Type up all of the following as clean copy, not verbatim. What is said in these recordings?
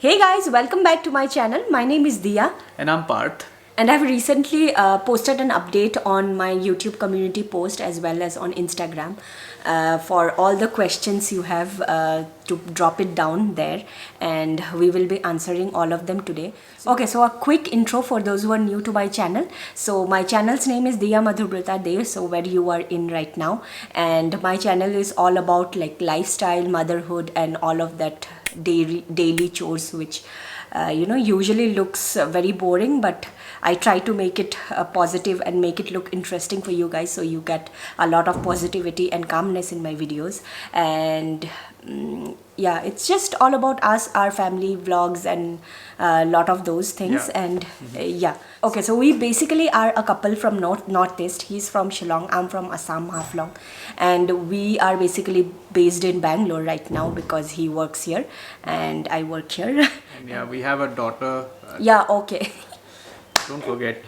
Hey guys, welcome back to my channel. My name is Diya And I'm Parth. and I've recently posted an update on my YouTube community post as well as on Instagram for all the questions you have to drop it down there, and we will be answering all of them today. Okay, so a quick intro for those who are new to my channel. So my channel's name is Diya Madhubrata De, so where you are in right now, and my channel is all about like lifestyle, motherhood and all of that daily chores, which usually looks very boring, but I try to make it positive and make it look interesting for you guys, so you get a lot of positivity and calmness in my videos. And yeah, it's just all about us, our family vlogs and a lot of those things. Yeah. And yeah, okay, so we basically are a couple from northeast. He's from Shillong, I'm from Assam, Haflong, and we are basically based in Bangalore right now because he works here and I work here. And yeah, we have a daughter. Yeah, okay. Don't forget.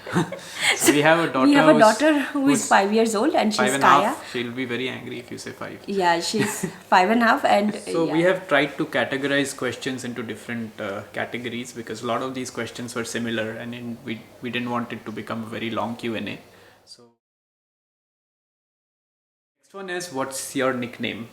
So we have a daughter. We have a daughter who is 5 years old and she's 5.5. Kaya. She'll be very angry if you say 5. Yeah, she's 5.5 and So yeah. we have tried to categorize questions into different categories because a lot of these questions were similar, and we didn't want it to become a very long Q&A. So next one is, what's your nickname?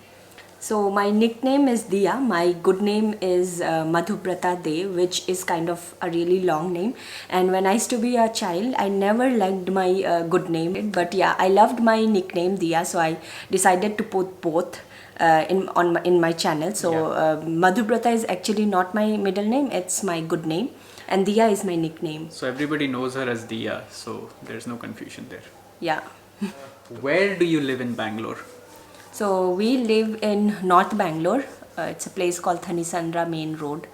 So my nickname is Diya. My good name is Madhubrata De, which is kind of a really long name. And when I used to be a child, I never liked my good name. But yeah, I loved my nickname Diya, so I decided to put both in my channel. So Madhubrata is actually not my middle name; it's my good name, and Diya is my nickname. So everybody knows her as Diya, so there's no confusion there. Yeah. Where do you live in Bangalore? So we live in North Bangalore. It's a place called Thanisandra Main Road,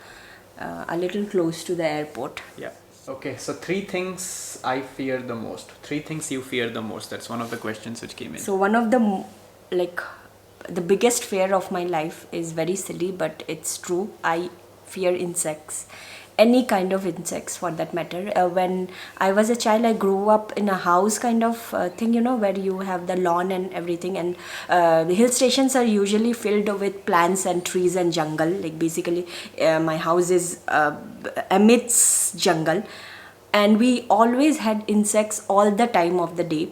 a little close to the airport. Yeah. Okay, so 3 things I fear the most. 3 things you fear the most. That's one of the questions which came in. So one of the biggest fear of my life is very silly, but it's true. I fear insects. Any kind of insects for that matter. When I was a child, I grew up in a house kind of thing, where you have the lawn and everything, and the hill stations are usually filled with plants and trees and jungle. Like basically my house is amidst jungle, and we always had insects all the time of the day,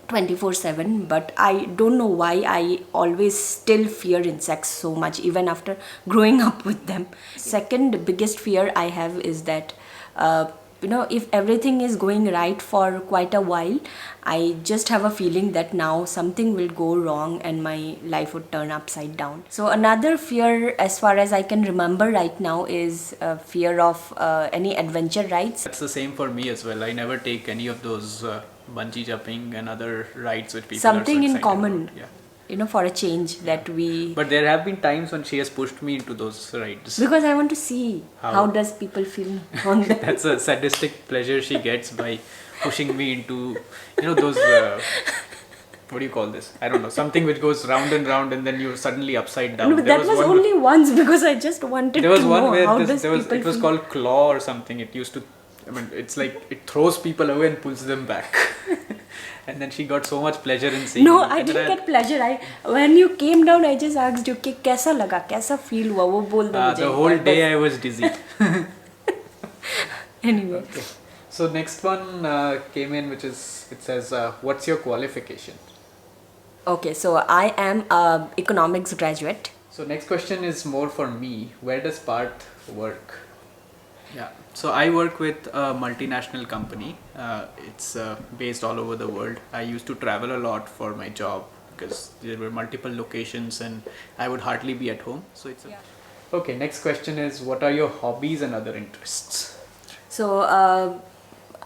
24/7. But I don't know why I always still fear insects so much even after growing up with them. Second biggest fear I have is that if everything is going right for quite a while, I just have a feeling that now something will go wrong and my life would turn upside down. So another fear, as far as I can remember right now, is fear of any adventure rides. That's the same for me as well. I never take any of those bungee jumping and other rides which people Something are so in excited common. about. Yeah. For a change that we... But there have been times when she has pushed me into those rides. Because I want to see how does people feel on that. That's a sadistic pleasure she gets by pushing me into, those, what do you call this? I don't know, something which goes round and round and then you're suddenly upside down. No, but that was one only once because I just wanted There was to one know where how it does people was feel. called claw or something. It used to, it's like it throws people away and pulls them back. And then she got so much pleasure in seeing No, me. I And didn't then get pleasure. When you came down, I just asked you कि कैसा लगा, कैसा feel हुआ, वो बोल दो मुझे. the whole day I was dizzy. Anyway. Okay. So next one came in, which is, it says, what's your qualification? Okay, so I am a economics graduate. So next question is more for me. Where does Parth work? Yeah. So I work with a multinational company. It's based all over the world. I used to travel a lot for my job because there were multiple locations and I would hardly be at home. So it's Okay, next question is, what are your hobbies and other interests? So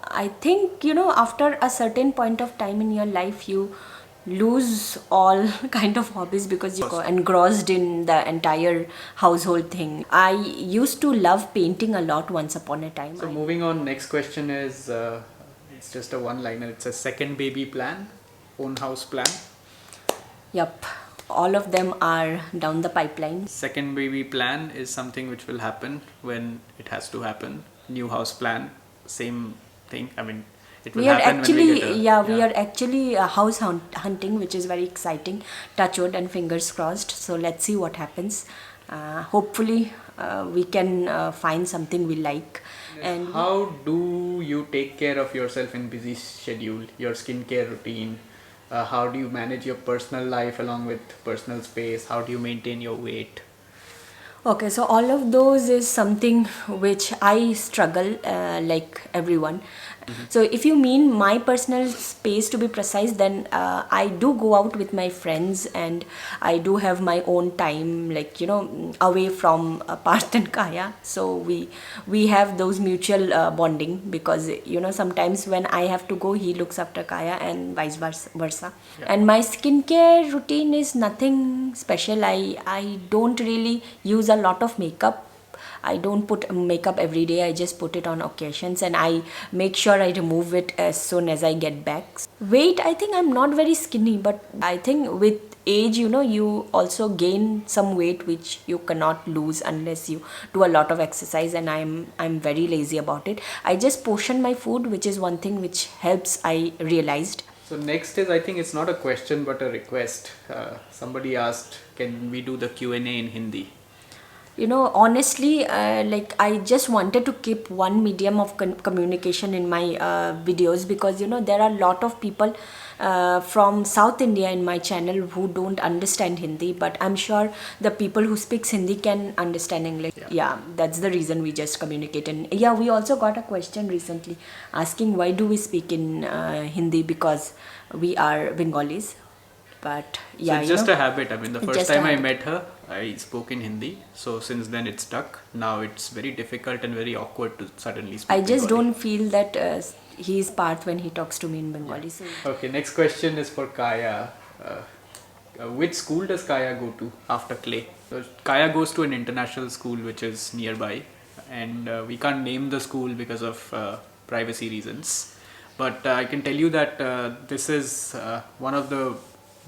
I think, after a certain point of time in your life, you lose all kind of hobbies because you're engrossed in the entire household thing. I used to love painting a lot once upon a time. So moving on, next question is, it's just a one-liner. It's a second baby plan, own house plan. Yep, all of them are down the pipeline. Second baby plan is something which will happen when it has to happen. New house plan, same thing. I mean, it will We are happen actually, when we get we are actually house hunting, which is very exciting. Touch wood and fingers crossed. So let's see what happens. Hopefully we can find something we like. And how do you take care of yourself in busy schedule, your skincare routine? How do you manage your personal life along with personal space? How do you maintain your weight? okay, so all of those is something which I struggle like everyone. So if you mean my personal space to be precise, then I do go out with my friends and I do have my own time, like away from Parth and Kaya. So we have those mutual bonding, because sometimes when I have to go, he looks after Kaya and vice versa. Yeah. And my skincare routine is nothing special. I don't really use a lot of makeup. I don't put makeup every day. I just put it on occasions, and I make sure I remove it as soon as I get back. Weight, I think I'm not very skinny, but I think with age, you also gain some weight which you cannot lose unless you do a lot of exercise, and I'm very lazy about it. I just portion my food, which is one thing which helps, I realized. So next is, I think it's not a question but a request. Somebody asked, can we do the Q&A in Hindi? Honestly, like I just wanted to keep one medium of communication in my videos, because there are a lot of people from South India in my channel who don't understand Hindi, but I'm sure the people who speaks Hindi can understand English. Yeah, that's the reason we just communicate. And yeah, we also got a question recently asking why do we speak in Hindi, because we are Bengalis. But yeah, so it's just a habit. I mean, the It's first just a time I habit. met her, I spoke in Hindi. So since then it stuck. Now it's very difficult and very awkward to suddenly speak I just Bengali. don't feel that he is Parth when he talks to me in Bengali. So Okay, next question is for Kaya. Which school does Kaya go to after Clay? So Kaya goes to an international school which is nearby, and we can't name the school because of privacy reasons. But I can tell you that this is one of the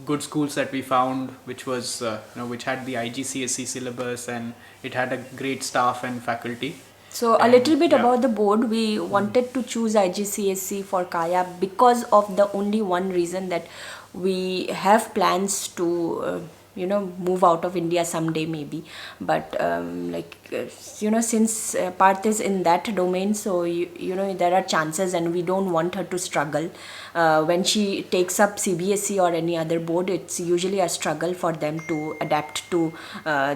good schools that we found, which was which had the IGCSE syllabus, and it had a great staff and faculty. So a And, little bit yeah. about the board. We wanted to choose IGCSE for Kaya because of the only one reason that we have plans to move out of India someday maybe. But since Parth is in that domain, so there are chances, and we don't want her to struggle. When she takes up CBSE or any other board, it's usually a struggle for them to adapt to the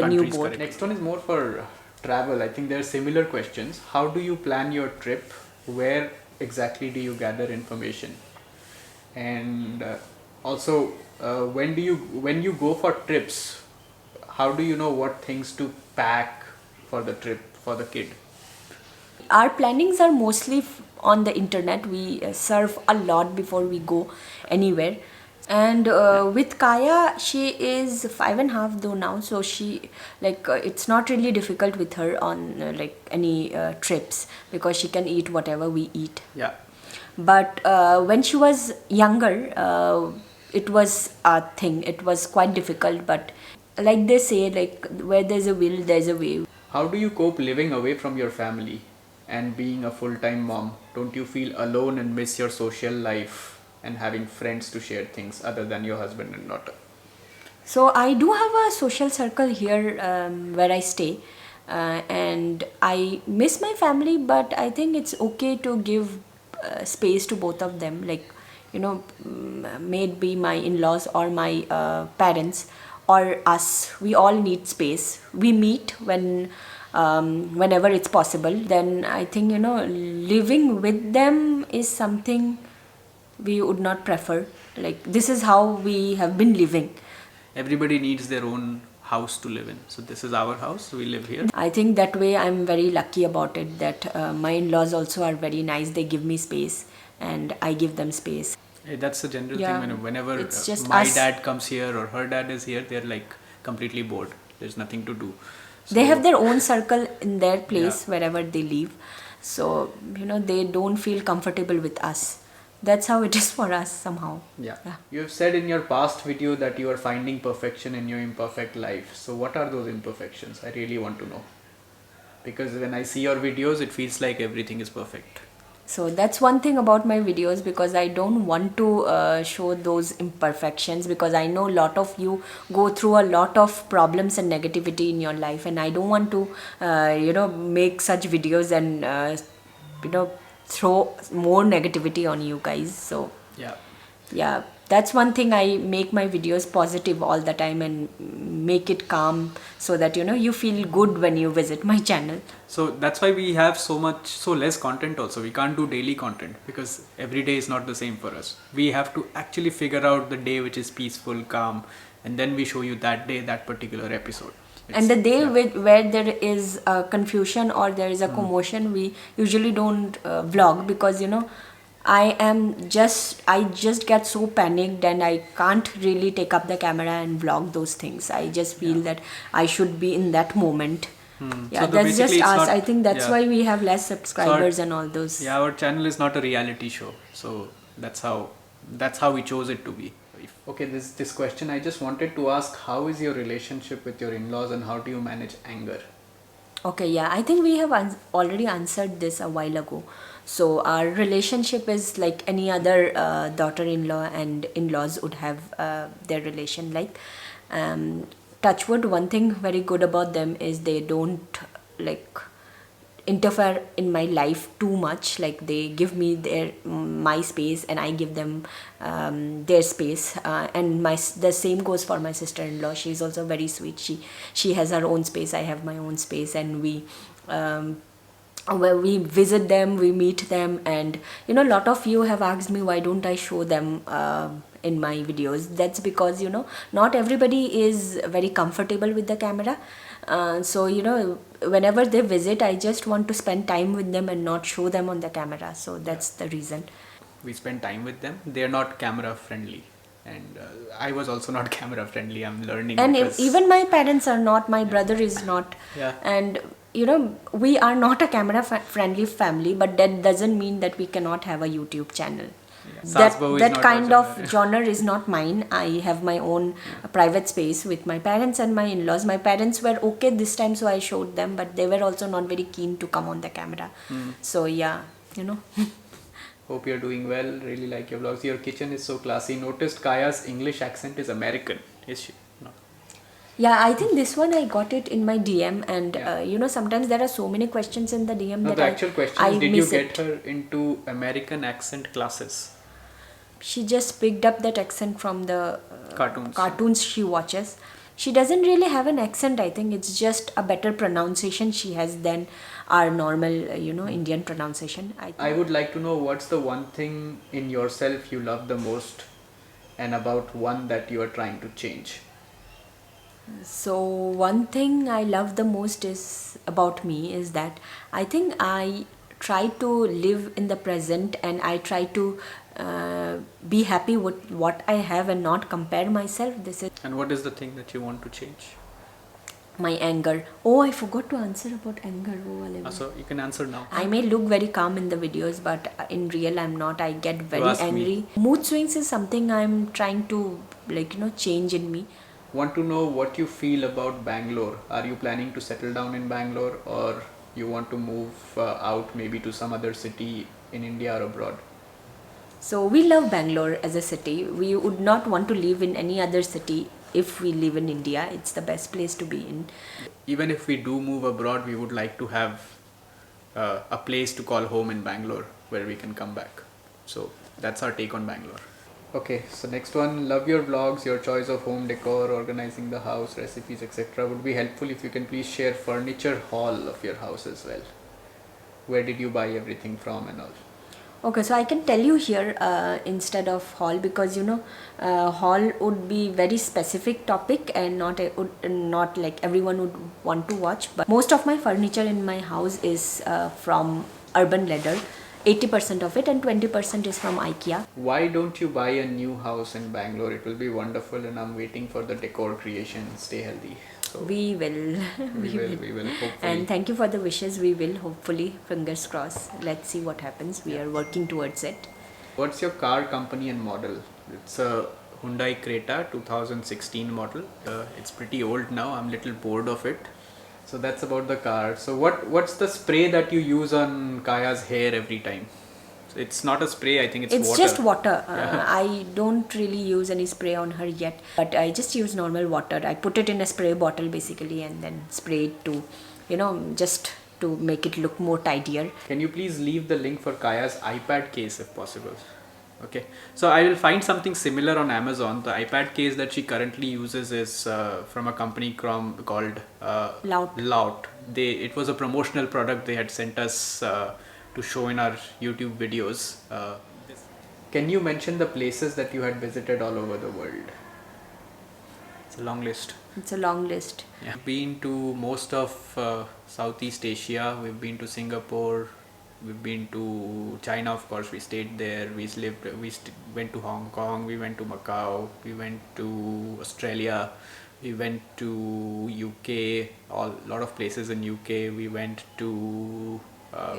new countries, board. correct. Next one is more for travel. I think there are similar questions. How do you plan your trip? Where exactly do you gather information? And also, when you go for trips, how do you know what things to pack for the trip for the kid? Our plannings are mostly on the internet. We surf a lot before we go anywhere. And with Kaya, she is 5.5 though now, so she it's not really difficult with her on any trips, because she can eat whatever we eat. Yeah. But when she was younger, it was a thing. It was quite difficult, but like they say, like where there's a will, there's a way. How do you cope living away from your family and being a full-time mom? Don't you feel alone and miss your social life and having friends to share things other than your husband and daughter? So I do have a social circle here where I stay, and I miss my family, but I think it's okay to give space to both of them. May it be my in-laws or my parents or us. We all need space. We meet whenever it's possible. Then I think living with them is something we would not prefer. Like, this is how we have been living. Everybody needs their own house to live in. So this is our house. We live here. I think that way I'm very lucky about it, that my in-laws also are very nice. They give me space and I give them space. Hey, that's the general Yeah, thing. Whenever it's just my us. dad comes here or her dad is here, they're like completely bored. There's nothing to do. They So- have their own circle in their place Yeah. wherever they live. So, they don't feel comfortable with us. That's how it is for us somehow. Yeah. Yeah. You have said in your past video that you are finding perfection in your imperfect life. So what are those imperfections? I really want to know. Because when I see your videos, it feels like everything is perfect. So that's one thing about my videos, because I don't want to show those imperfections, because I know a lot of you go through a lot of problems and negativity in your life, and I don't want to make such videos and you know throw more negativity on you guys. So Yeah. yeah, that's one thing. I make my videos positive all the time and make it calm, so that you feel good when you visit my channel. So that's why we have so less content also. We can't do daily content because every day is not the same for us. We have to actually figure out the day which is peaceful, calm, and then we show you that day, that particular episode. And the day where there is a confusion or there is a commotion, we usually don't vlog, because I just get so panicked and I can't really take up the camera and vlog those things. I just feel that I should be in that moment. Yeah, So that's just basically it's us. not- I think that's yeah. why we have less subscribers So and all those. Yeah, our channel is not a reality show, so that's how we chose it to be. Okay, this question I just wanted to ask: how is your relationship with your in-laws, and how do you manage anger? Okay, yeah, I think we have already answered this a while ago. So our relationship is like any other daughter-in-law and in-laws would have their relation. Like, touch wood, one thing very good about them is they don't like interfere in my life too much. Like, they give me my space and I give them their space, and the same goes for my sister-in-law. She's also very sweet. She has her own space, I have my own space, and where we visit them, we meet them. And a lot of you have asked me, why don't I show them in my videos? That's because not everybody is very comfortable with the camera. So whenever they visit, I just want to spend time with them and not show them on the camera. So that's the reason. We spend time with them. They are not camera friendly, and I was also not camera friendly. I'm learning. And because- even my parents are not, my brother is not. Yeah. And we are not a camera friendly family, but that doesn't mean that we cannot have a YouTube channel. Sasbo is That not kind a of genre. genre is not mine. I have my own private space with my parents and my in-laws. My parents were okay this time, so I showed them, but they were also not very keen to come on the camera. So yeah, Hope you're doing well. Really like your vlogs. Your kitchen is so classy. Noticed Kaya's English accent is American. Is she? No. Yeah, I think this one I got it in my DM, and Yeah. sometimes there are so many questions in the DM No, that the actual question I is, did you miss get it. her into American accent classes? She just picked up that accent from the Cartoons. she watches. She doesn't really have an accent. I think it's just a better pronunciation she has than our normal, Indian pronunciation. I would like to know what's the one thing in yourself you love the most, and about one that you are trying to change. So one thing I love the most is about me is that I think I try to live in the present, and I try to be happy with what I have and not compare myself. This is And what is the thing that you want to change? my anger. Oh, I forgot to answer about anger. Oh, Oliver. So you can answer now. I may look very calm in the videos, but in real I'm not. I get very ask me. angry. Mood swings is something I'm trying to change in me. Want to know what you feel about Bangalore? Are you planning to settle down in Bangalore, or you want to move out maybe to some other city in India or abroad? So we love Bangalore as a city. We would not want to live in any other city if we live in India. It's the best place to be in. Even if we do move abroad, we would like to have a place to call home in Bangalore where we can come back. So that's our take on Bangalore. Okay, so next one, love your vlogs, your choice of home decor, organizing the house, recipes, etc. Would be helpful if you can please share furniture haul of your house as well. Where did you buy everything from and all? Okay, so I can tell you here instead of haul, because haul would be very specific topic and not like everyone would want to watch. But most of my furniture in my house is from Urban Leather. 80% of it, and 20% is from IKEA. Why don't you buy a new house in Bangalore? It will be wonderful, and I'm waiting for the decor creation. Stay healthy. So We will. we will hopefully. And thank you for the wishes. We will, hopefully, fingers crossed. Let's see what happens. We are working towards it. What's your car company and model? It's a Hyundai Creta 2016 model. It's pretty old now. I'm a little bored of it. So that's about the car. So what's the spray that you use on Kaya's hair every time? It's not a spray, I think it's It's water. just water. Yeah. I don't really use any spray on her yet, but I just use normal water. I put it in a spray bottle basically and then spray it to, just to make it look more tidier. Can you please leave the link for Kaya's iPad case if possible? Okay, so I will find something similar on Amazon. The iPad case that she currently uses is from a company called Loud. It was a promotional product they had sent us to show in our YouTube videos. Can you mention the places that you had visited all over the world? It's a long list. It's a long list. Yeah. We've been to most of Southeast Asia. We've been to Singapore. We've been to China, of course. We stayed there. Went to Hong Kong. We went to Macau. We went to Australia. We went to UK. A lot of places in UK. We went to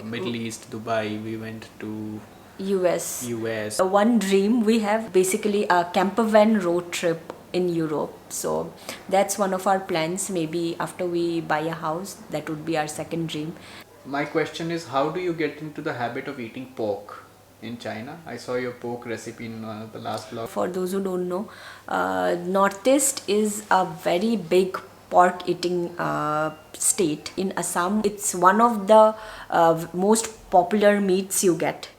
Middle East, Dubai. We went to US. US. One dream we have, basically a camper van road trip in Europe. So that's one of our plans. Maybe after we buy a house, that would be our second dream. My question is, how do you get into the habit of eating pork in China? I saw your pork recipe in one of the last vlog. For those who don't know, Northeast is a very big pork eating state. In Assam, it's one of the most popular meats you get.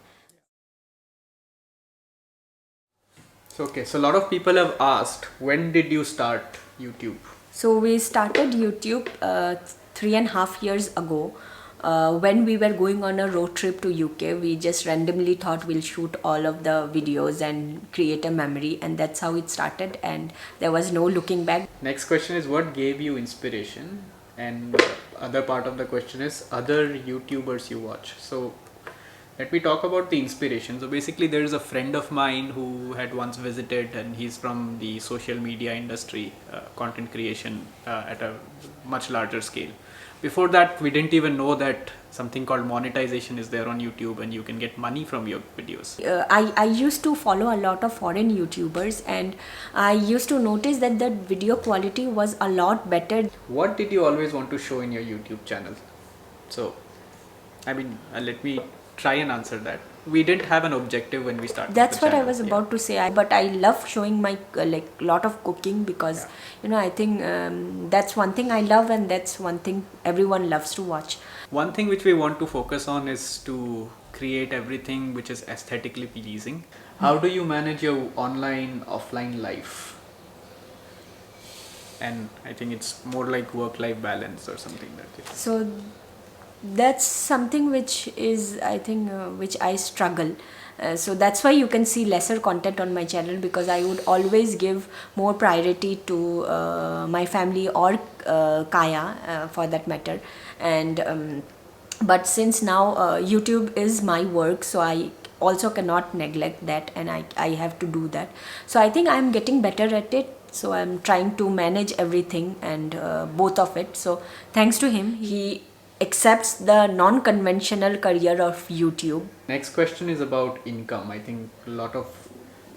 Okay, so a lot of people have asked, when did you start YouTube? So we started YouTube 3.5 years ago. When we were going on a road trip to UK, we just randomly thought we'll shoot all of the videos and create a memory, and that's how it started, and there was no looking back. Next question is, what gave you inspiration? And the other part of the question is, other YouTubers you watch. So let me talk about the inspiration. So basically there is a friend of mine who had once visited, and he's from the social media industry, content creation at a much larger scale. Before that, we didn't even know that something called monetization is there on YouTube and you can get money from your videos. I used to follow a lot of foreign YouTubers, and I used to notice that the video quality was a lot better. What did you always want to show in your YouTube channel? So, let me try and answer that. We didn't have an objective when we started. That's what I was about to say. But I love showing my lot of cooking because I think that's one thing I love, and that's one thing everyone loves to watch. One thing which we want to focus on is to create everything which is aesthetically pleasing. How do you manage your online offline life? And I think it's more like work-life balance or something like that. So that's something which is, I think, which I struggle. So that's why you can see lesser content on my channel, because I would always give more priority to my family or Kaya for that matter. And but since now YouTube is my work, so I also cannot neglect that, and I have to do that. So I think I'm getting better at it. So I'm trying to manage everything and both of it. So thanks to him, he accepts the non-conventional career of YouTube. Next question is about income. I think a lot of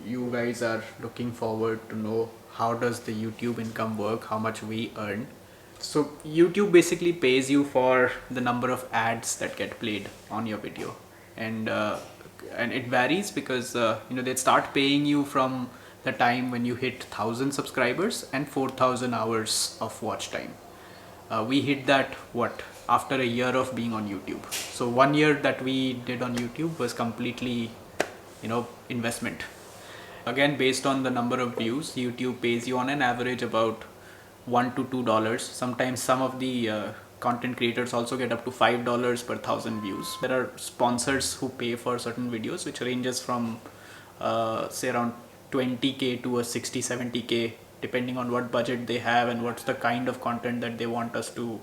you guys are looking forward to know how does the YouTube income work, how much we earn. So YouTube basically pays you for the number of ads that get played on your video, and it varies because they start paying you from the time when you hit 1,000 subscribers and 4,000 hours of watch time. We hit that after a year of being on YouTube. So 1 year that we did on YouTube was completely investment. Again, based on the number of views, YouTube pays you on an average about $1 to $2. Sometimes some of the content creators also get up to $5 per 1,000 views. There are sponsors who pay for certain videos, which ranges from say around 20k to a 60-70k, depending on what budget they have and what's the kind of content that they want us to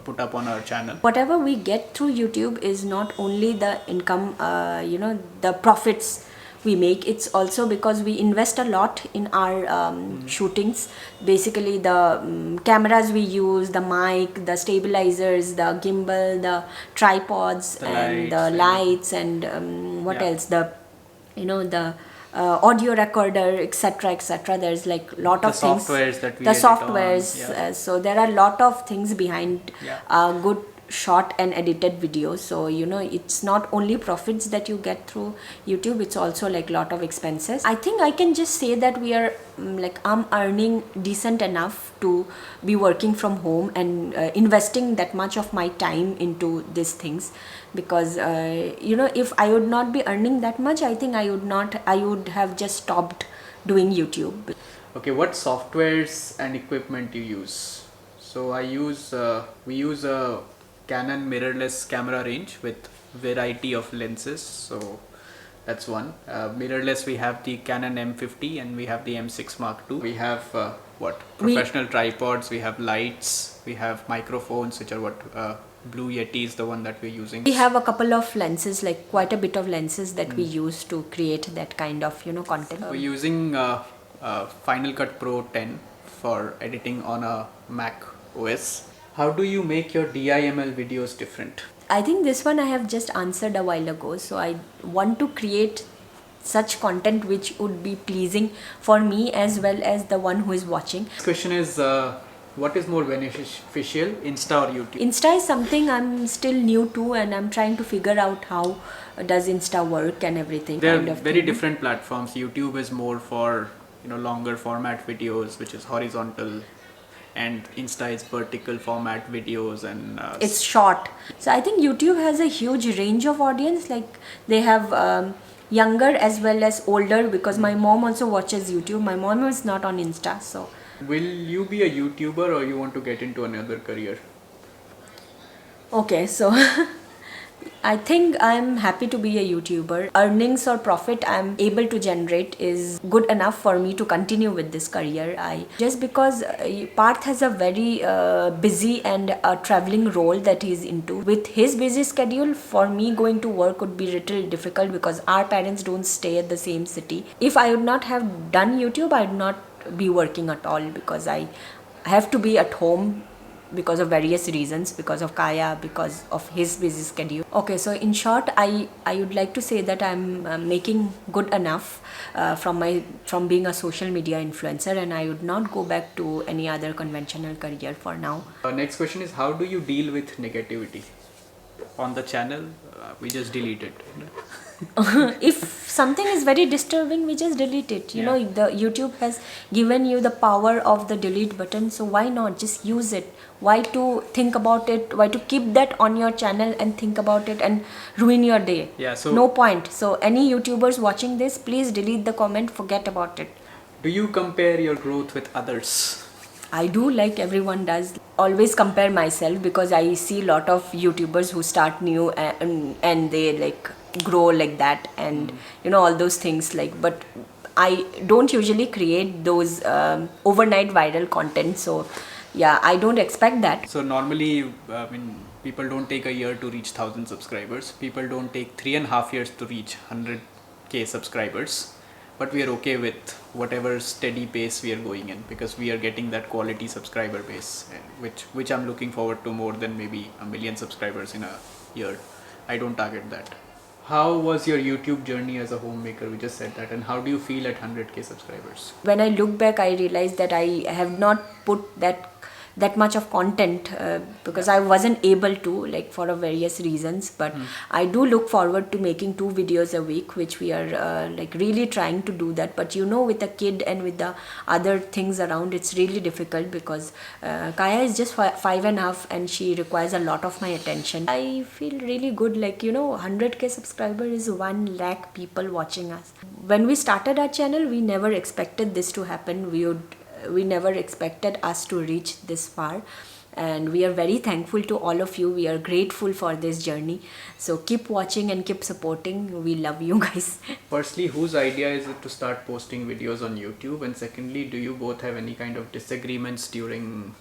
put up on our channel. Whatever we get through YouTube is not only the income, the profits we make. It's also because we invest a lot in our shootings. Basically the cameras we use, the mic, the stabilizers, the gimbal, the tripods, the lights, and what else, the audio recorder, etc. There's like lot of things. Softwares that we the edit softwares on. So there are a lot of things behind a good short and edited videos, so it's not only profits that you get through YouTube, it's also like lot of expenses. I think I can just say that we are like I'm earning decent enough to be working from home and investing that much of my time into these things, because if I would not be earning that much, I think I would have just stopped doing YouTube. Okay, what softwares and equipment you use? So we use a Canon mirrorless camera range with variety of lenses. So that's one. Mirrorless, we have the Canon M50 and we have the M6 Mark II. We have professional tripods, we have lights, we have microphones, which are Blue Yeti is the one that we're using. We have a couple of lenses, like quite a bit of lenses that we use to create that kind of content. We're using Final Cut Pro 10 for editing on a Mac OS. How do you make your DIML videos different? I think this one I have just answered a while ago. So I want to create such content which would be pleasing for me as well as the one who is watching. This question is, what is more beneficial, Insta or YouTube? Insta is something I'm still new to, and I'm trying to figure out how does Insta work and everything. They're very different platforms. YouTube is more for longer format videos, which is horizontal, and Insta is vertical format videos, and it's short. So I think YouTube has a huge range of audience. Like they have younger as well as older, because my mom also watches YouTube. My mom is not on Insta. So will you be a YouTuber or you want to get into another career? Okay, so I think I'm happy to be a YouTuber. Earnings or profit I'm able to generate is good enough for me to continue with this career. Just because Parth has a very busy and traveling role that he's into. With his busy schedule, for me going to work would be little difficult because our parents don't stay at the same city. If I would not have done YouTube, I would not be working at all, because I have to be at home because of various reasons, because of Kaya, because of his busy schedule. Okay, so in short, I would like to say that I'm making good enough from being a social media influencer, and I would not go back to any other conventional career for now. Next question is, how do you deal with negativity on the channel? We just delete it. If something is very disturbing, we just delete it. The YouTube has given you the power of the delete button, so why not just use it? Why to think about it? Why to keep that on your channel and think about it and ruin your day? So no point. So any YouTubers watching this, please delete the comment, forget about it. Do you compare your growth with others? I do, like everyone does. Always compare myself, because I see a lot of YouTubers who start new and they like grow like that, and all those things, like, but I don't usually create those overnight viral content, so yeah, I don't expect that. So normally people don't take a year to reach 1,000 subscribers. People don't take 3.5 years to reach 100k subscribers, but we are okay with whatever steady pace we are going in, because we are getting that quality subscriber base, which I'm looking forward to more than maybe 1 million subscribers in a year. I don't target that. How was your YouTube journey as a homemaker? We just said that. And how do you feel at 100k subscribers? When I look back, I realized that I have not put that much of content because I wasn't able to, like, for various reasons, but I do look forward to making 2 videos a week, which we are like really trying to do that. But with a kid and with the other things around, it's really difficult, because Kaya is just 5.5 and she requires a lot of my attention. I feel really good, like 100k subscriber is 1 lakh people watching us. When we started our channel, we never expected this to happen. We never expected us to reach this far, and we are very thankful to all of you. We are grateful for this journey, so keep watching and keep supporting. We love you guys. Firstly, whose idea is it to start posting videos on YouTube, and secondly, do you both have any kind of disagreements during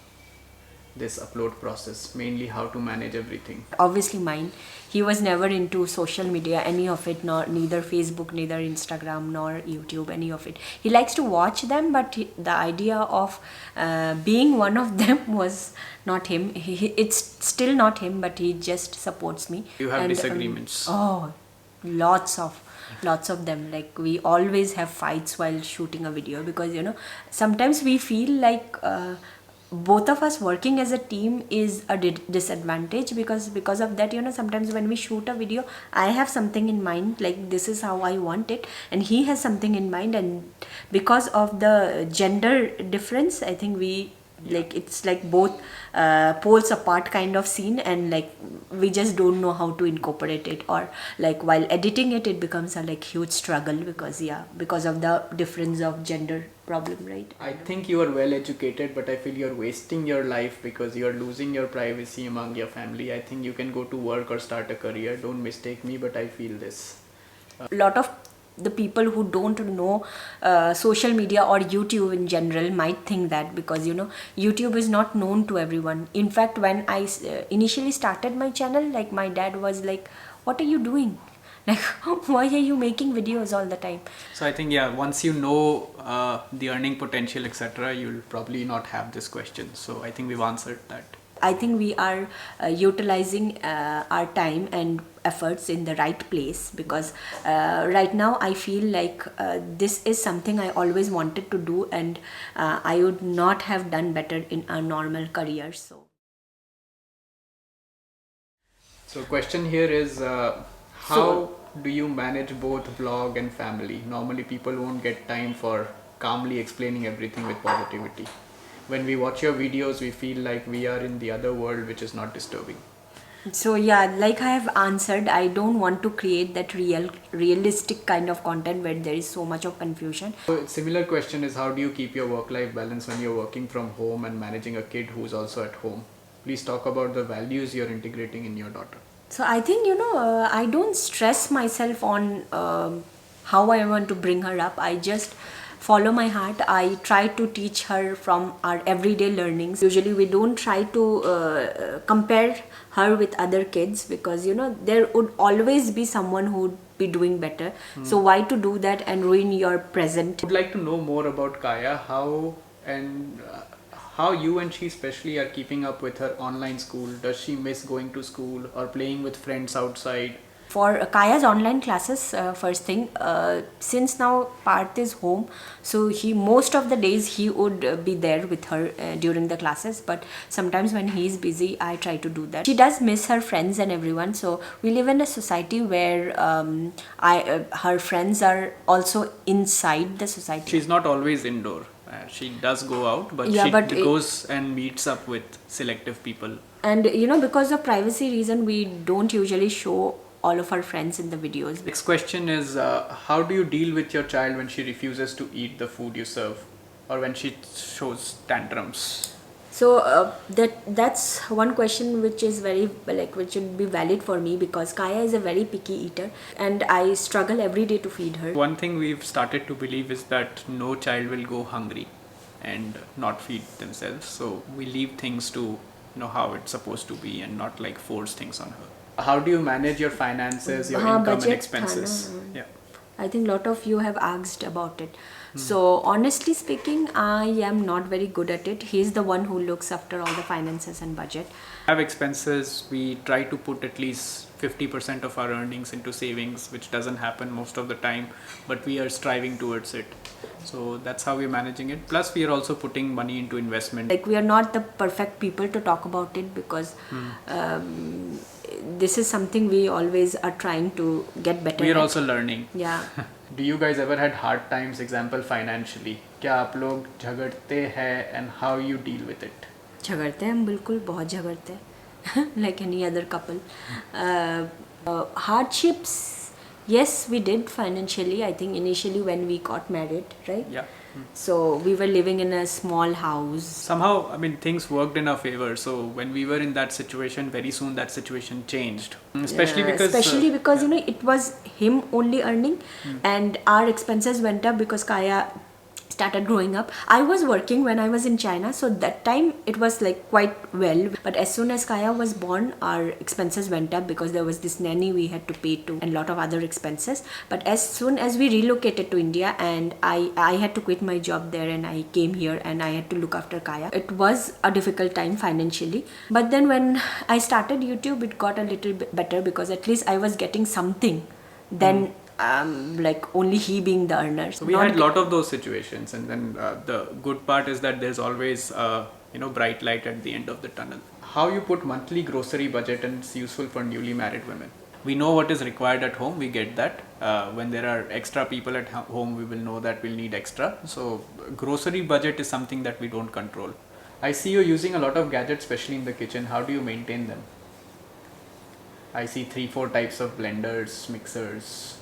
this upload process, mainly how to manage everything? Obviously mine. He was never into social media, any of it, neither Facebook, neither Instagram, nor YouTube, any of it. He likes to watch them, but the idea of being one of them was not him. It's still not him, but he just supports me. You have disagreements? Lots of them. Like, we always have fights while shooting a video, because sometimes we feel like both of us working as a team is a disadvantage, because of that, sometimes when we shoot a video, I have something in mind, like this is how I want it, and he has something in mind, and because of the gender difference, I think we like it's like both poles apart kind of scene, and like we just don't know how to incorporate it, or like while editing it, it becomes a like huge struggle, because of the difference of gender problem, right? I think you are well educated, but I feel you're wasting your life because you're losing your privacy among your family. I think you can go to work or start a career. Don't mistake me, but I feel this. A lot of the people who don't know social media or YouTube in general might think that, because YouTube is not known to everyone. In fact, when I initially started my channel, like my dad was like, what are you doing? Like, why are you making videos all the time? So I think, yeah, once you know the earning potential, etc., you'll probably not have this question. So I think we've answered that. I think we are utilizing our time and efforts in the right place, because right now I feel like this is something I always wanted to do, and I would not have done better in a normal career. So question here is, how do you manage both vlog and family? Normally people won't get time for calmly explaining everything with positivity. When we watch your videos, we feel like we are in the other world, which is not disturbing. So yeah, like I have answered, I don't want to create that realistic kind of content where there is so much of confusion. So similar question is, how do you keep your work-life balance when you're working from home and managing a kid who's also at home? Please talk about the values you're integrating in your daughter. So I think, I don't stress myself on how I want to bring her up. I just follow my heart. I try to teach her from our everyday learnings. Usually we don't try to compare her with other kids, because there would always be someone who would be doing better. So why to do that and ruin your present? I would like to know more about Kaya, how you and she especially are keeping up with her online school. Does she miss going to school or playing with friends outside? For Kaya's online classes, first thing, since now Parth is home, so most of the days he would be there with her during the classes, but sometimes when he is busy, I try to do that. She does miss her friends and everyone, so we live in a society where her friends are also inside the society. She's not always indoor. She does go out, but goes and meets up with selective people. And because of privacy reason, we don't usually show all of our friends in the videos. Next question is, how do you deal with your child when she refuses to eat the food you serve, or when she shows tantrums? So that's one question which is which should be valid for me, because Kaya is a very picky eater and I struggle every day to feed her. One thing we've started to believe is that no child will go hungry and not feed themselves. So we leave things to how it's supposed to be and not like force things on her. How do you manage your finances, your income and expenses? Yeah. I think a lot of you have asked about it. So honestly speaking, I am not very good at it. He's the one who looks after all the finances and budget. Have expenses. We try to put at least 50% of our earnings into savings, which doesn't happen most of the time, but we are striving towards it. So that's how we're managing it. Plus we are also putting money into investment. Like, we are not the perfect people to talk about it, because this is something we always are trying to get better We are at. also learning. Yeah. Do you guys ever had hard times, example financially? क्या आप लोग झगड़ते हैं and how you deal with it? झगड़ते हैं हम, बिल्कुल बहुत झगड़ते हैं like any other couple. Hardships, yes, we did financially. I think initially when we got married, right? Yeah. So we were living in a small house. Somehow, I mean, things worked in our favor. So when we were in that situation, very soon that situation changed. Especially because it was him only earning, and our expenses went up because Kaya started growing up. I was working when I was in China, so that time it was like quite well. But as soon as Kaya was born, our expenses went up because there was this nanny we had to pay to and a lot of other expenses. But as soon as we relocated to India and I had to quit my job there and I came here and I had to look after Kaya, it was a difficult time financially. But then when I started YouTube, it got a little bit better because at least I was getting something. Then like only he being the earner. So we had a lot of those situations, and then the good part is that there's always bright light at the end of the tunnel. How you put monthly grocery budget, and it's useful for newly married women. We know what is required at home, we get that. When there are extra people at home, we will know that we'll need extra. So grocery budget is something that we don't control. I see you using a lot of gadgets, especially in the kitchen. How do you maintain them? I see 3-4 types of blenders, mixers.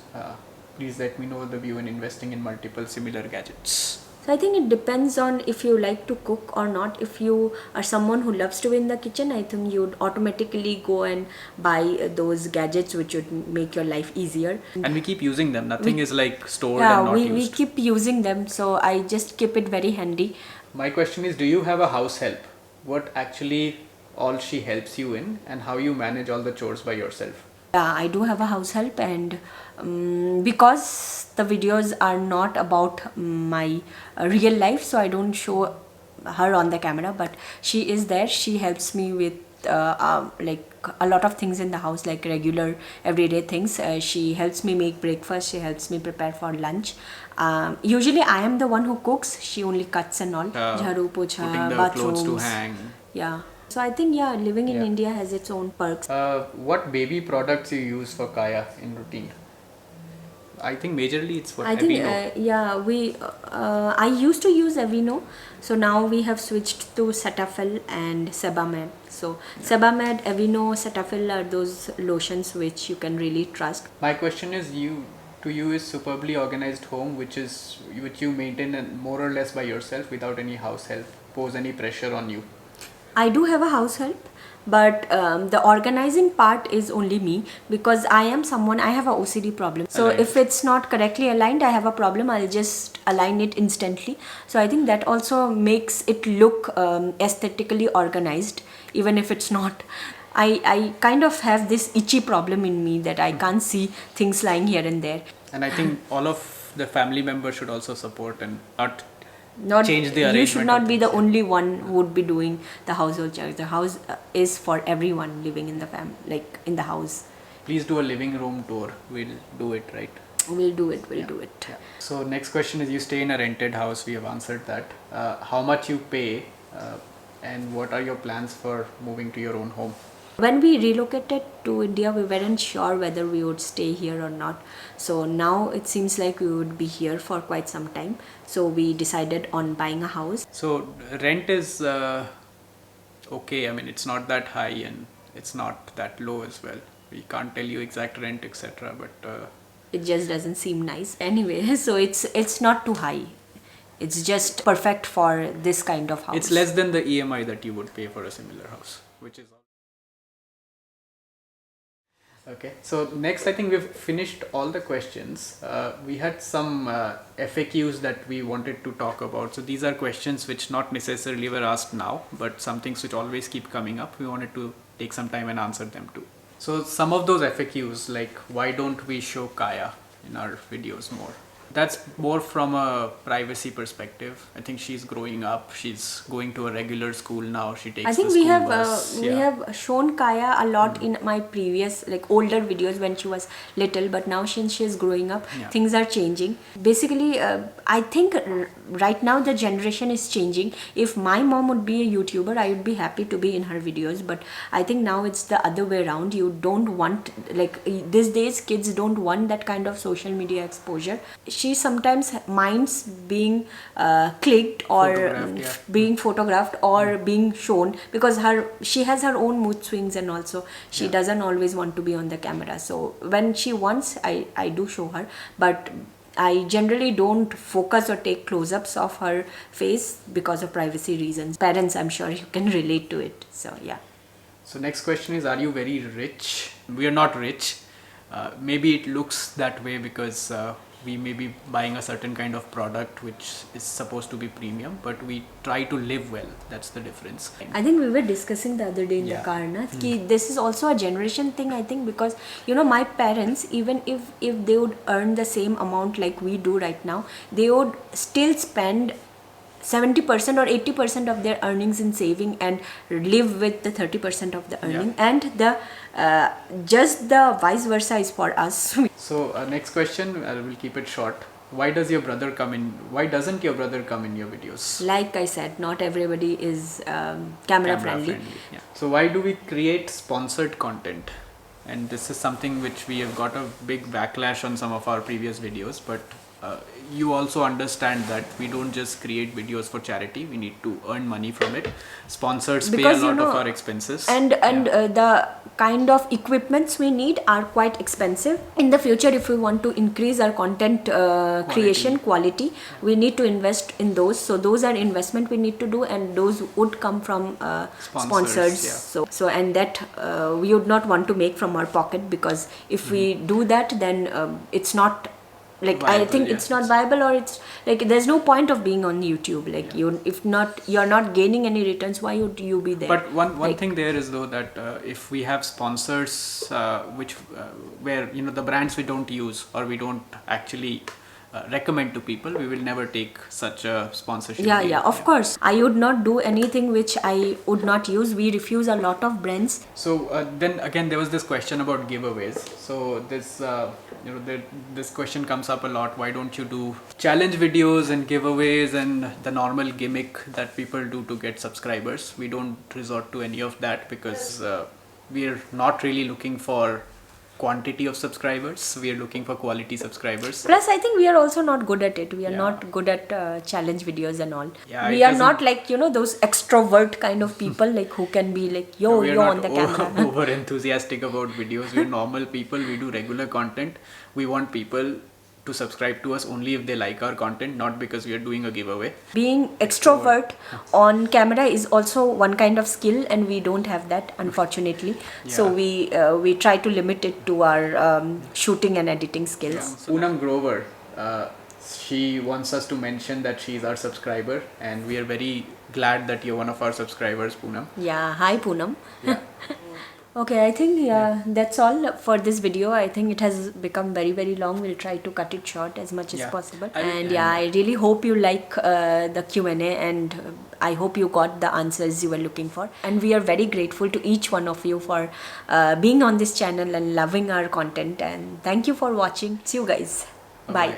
Please let me know the view in investing in multiple similar gadgets. So I think it depends on if you like to cook or not. If you are someone who loves to be in the kitchen, I think you'd automatically go and buy those gadgets which would make your life easier. And we keep using them. Nothing is like stored and not used. We keep using them. So I just keep it very handy. My question is, do you have a house help? What actually all she helps you in, and how you manage all the chores by yourself? Yeah, I do have a house help, and because the videos are not about my real life, so I don't show her on the camera, but she is there. She helps me with like a lot of things in the house, like regular everyday things. She helps me make breakfast, she helps me prepare for lunch. Usually I am the one who cooks, she only cuts and all. Jharu, pocha, putting the bathrooms, clothes to hang. Yeah. So I think living in India has its own perks. What baby products you use for Kaya in routine? I think majorly it's for I think Aveeno. I used to use Aveeno, so now we have switched to Cetaphil and Sebamed. So Sebamed, Aveeno, Cetaphil are those lotions which you can really trust. My question is, to you is superbly organized home, which you maintain more or less by yourself without any house help, pose any pressure on you? I do have a house help, but the organizing part is only me, because I am someone, I have a OCD problem. So if it's not correctly aligned, I have a problem, I'll just align it instantly. So I think that also makes it look aesthetically organized, even if it's not. I kind of have this itchy problem in me that I can't see things lying here and there. And I think all of the family members should also support and not change the arrangement. You should not be the only one who would be doing the household chores. The house is for everyone living in the like in the house. Please do a living room tour. We'll do it, right? We'll do it. We'll do it. Yeah. So next question is, you stay in a rented house. We have answered that. How much you pay, and what are your plans for moving to your own home? When we relocated to India, we weren't sure whether we would stay here or not. So now it seems like we would be here for quite some time. So we decided on buying a house. So rent is okay. I mean, it's not that high and it's not that low as well. We can't tell you exact rent, etc. But it just doesn't seem nice anyway. So it's not too high. It's just perfect for this kind of house. It's less than the EMI that you would pay for a similar house, which is. Okay, so next I think we've finished all the questions. We had some FAQs that we wanted to talk about. So these are questions which not necessarily were asked now, but some things which always keep coming up. We wanted to take some time and answer them too. So some of those FAQs, like why don't we show Kaya in our videos more? That's more from a privacy perspective. I think she's growing up. She's going to a regular school now. She takes. I think the school bus. We have shown Kaya a lot in my previous older videos when she was little, but now since she's growing up, things are changing. Basically, I think right now the generation is changing. If my mom would be a YouTuber, I would be happy to be in her videos. But I think now it's the other way around. You don't want, these days kids don't want that kind of social media exposure. She sometimes minds being clicked or being photographed or being shown, because she has her own mood swings, and also she doesn't always want to be on the camera. So when she wants, I do show her, but I generally don't focus or take close-ups of her face because of privacy reasons. Parents, I'm sure you can relate to it. So yeah. So next question is, are you very rich? We are not rich. Maybe it looks that way because we may be buying a certain kind of product which is supposed to be premium, but we try to live well. That's the difference. I think we were discussing the other day in the car, this is also a generation thing, I think, because my parents, even if they would earn the same amount like we do right now, they would still spend 70% or 80% of their earnings in saving and live with the 30% of the earning, and the just the vice versa is for us. So next question, we'll keep it short. why does your brother come in? Why doesn't your brother come in your videos? Like I said, not everybody is camera friendly. Yeah. So why do we create sponsored content? And this is something which we have got a big backlash on some of our previous videos, but you also understand that we don't just create videos for charity. We need to earn money from it. Sponsors pay a lot of our expenses. And the kind of equipments we need are quite expensive. In the future, if we want to increase our content creation quality, we need to invest in those. So those are investment we need to do, and those would come from sponsors. Yeah. So and that we would not want to make from our pocket, because if we do that, then it's not like viable, I think it's not viable, or it's like there's no point of being on YouTube. Like you're not gaining any returns, why would you be there? But one thing there is though that if we have sponsors where the brands we don't use or we don't actually recommend to people, we will never take such a sponsorship. Of course. I would not do anything which I would not use. We refuse a lot of brands. So then again, there was this question about giveaways. So this this question comes up a lot. Why don't you do challenge videos and giveaways and the normal gimmick that people do to get subscribers? We don't resort to any of that because we're not really looking for quantity of subscribers. We are looking for quality subscribers. Plus, I think we are also not good at it. We are not good at challenge videos and all. Yeah, we are not like those extrovert kind of people like who can be like you're on the camera. Over enthusiastic about videos. We're normal people. We do regular content. We want people to subscribe to us only if they like our content, not because we are doing a giveaway. Being extrovert on camera is also one kind of skill, and we don't have that, unfortunately. So we try to limit it to our shooting and editing skills. Poonam Grover, she wants us to mention that she's our subscriber, and we are very glad that you're one of our subscribers, Poonam. Yeah, hi Poonam. Yeah. Okay, I think that's all for this video. I think it has become very, very long. We'll try to cut it short as much as possible. I really hope you like the Q&A, and I hope you got the answers you were looking for. And we are very grateful to each one of you for being on this channel and loving our content. And thank you for watching. See you guys. Bye.